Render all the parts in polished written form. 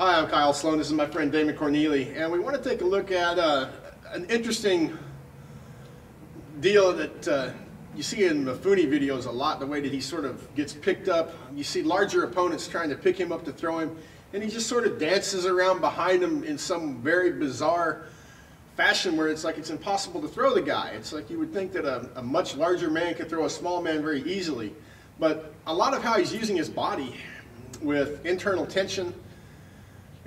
Hi, I'm Kyle Sloan. This is my friend Damon Corneli, and we want to take a look at an interesting deal that you see in Mifune videos a lot, the way that he sort of gets picked up. You see larger opponents trying to pick him up to throw him, and he just sort of dances around behind him in some very bizarre fashion where it's like it's impossible to throw the guy. It's like you would think that a much larger man could throw a small man very easily, but a lot of how he's using his body with internal tension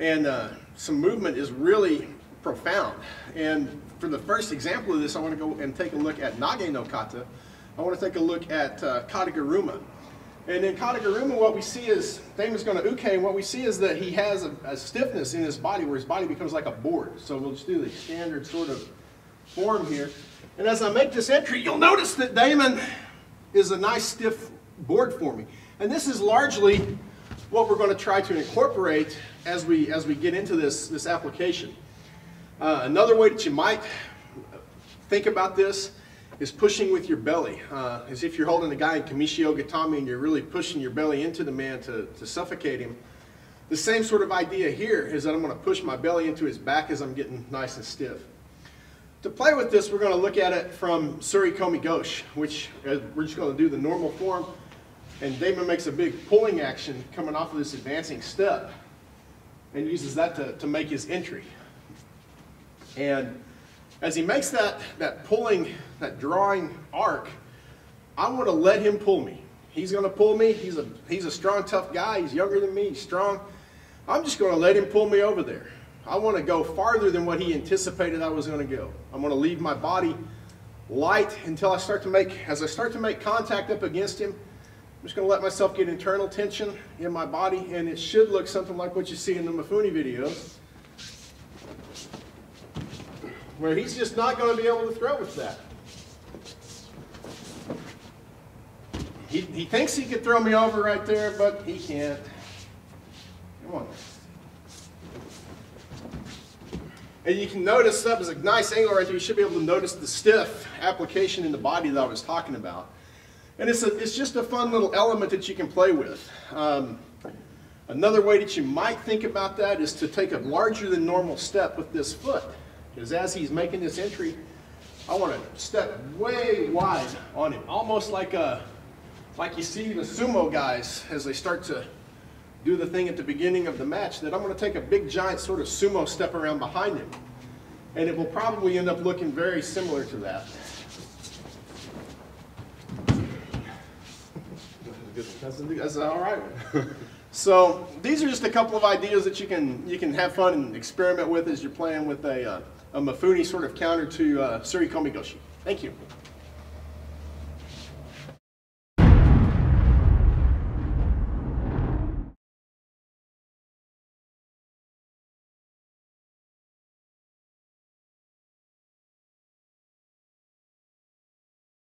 and some movement is really profound. And for the first example of this, I want to go and take a look at Nage no Kata. I want to take a look at Kataguruma. And in Kataguruma, what we see is, Damon's going to uke, and what we see is that he has a stiffness in his body where his body becomes like a board. So we'll just do the standard sort of form here. And as I make this entry, you'll notice that Damon is a nice stiff board for me. And this is largely what we're going to try to incorporate as we get into this application. Another way that you might think about this is pushing with your belly, as if you're holding a guy in Kamishio Gatami and you're really pushing your belly into the man to suffocate him. The same sort of idea here is that I'm going to push my belly into his back as I'm getting nice and stiff. To play with this, we're going to look at it from Tsurikomi Goshi, which we're just going to do the normal form. And Damon makes a big pulling action coming off of this advancing step and uses that to make his entry. And as he makes that pulling, that drawing arc, I want to let him pull me. He's going to pull me. He's a strong, tough guy. He's younger than me. He's strong. I'm just going to let him pull me over there. I want to go farther than what he anticipated I was going to go. I'm going to leave my body light until as I start to make contact up against him. I'm just going to let myself get internal tension in my body, and it should look something like what you see in the Mifune videos, where he's just not going to be able to throw with that. He thinks he could throw me over right there, but he can't. Come on. And you can notice that was a nice angle right there. You should be able to notice the stiff application in the body that I was talking about. And it's just a fun little element that you can play with. Another way that you might think about that is to take a larger than normal step with this foot. Because as he's making this entry, I want to step way wide on him. Almost like you see the sumo guys as they start to do the thing at the beginning of the match, that I'm going to take a big giant sort of sumo step around behind him. And it will probably end up looking very similar to that. That's all right. So these are just a couple of ideas that you can have fun and experiment with as you're playing with a Mifune sort of counter to Tsurikomi Goshi. Thank you.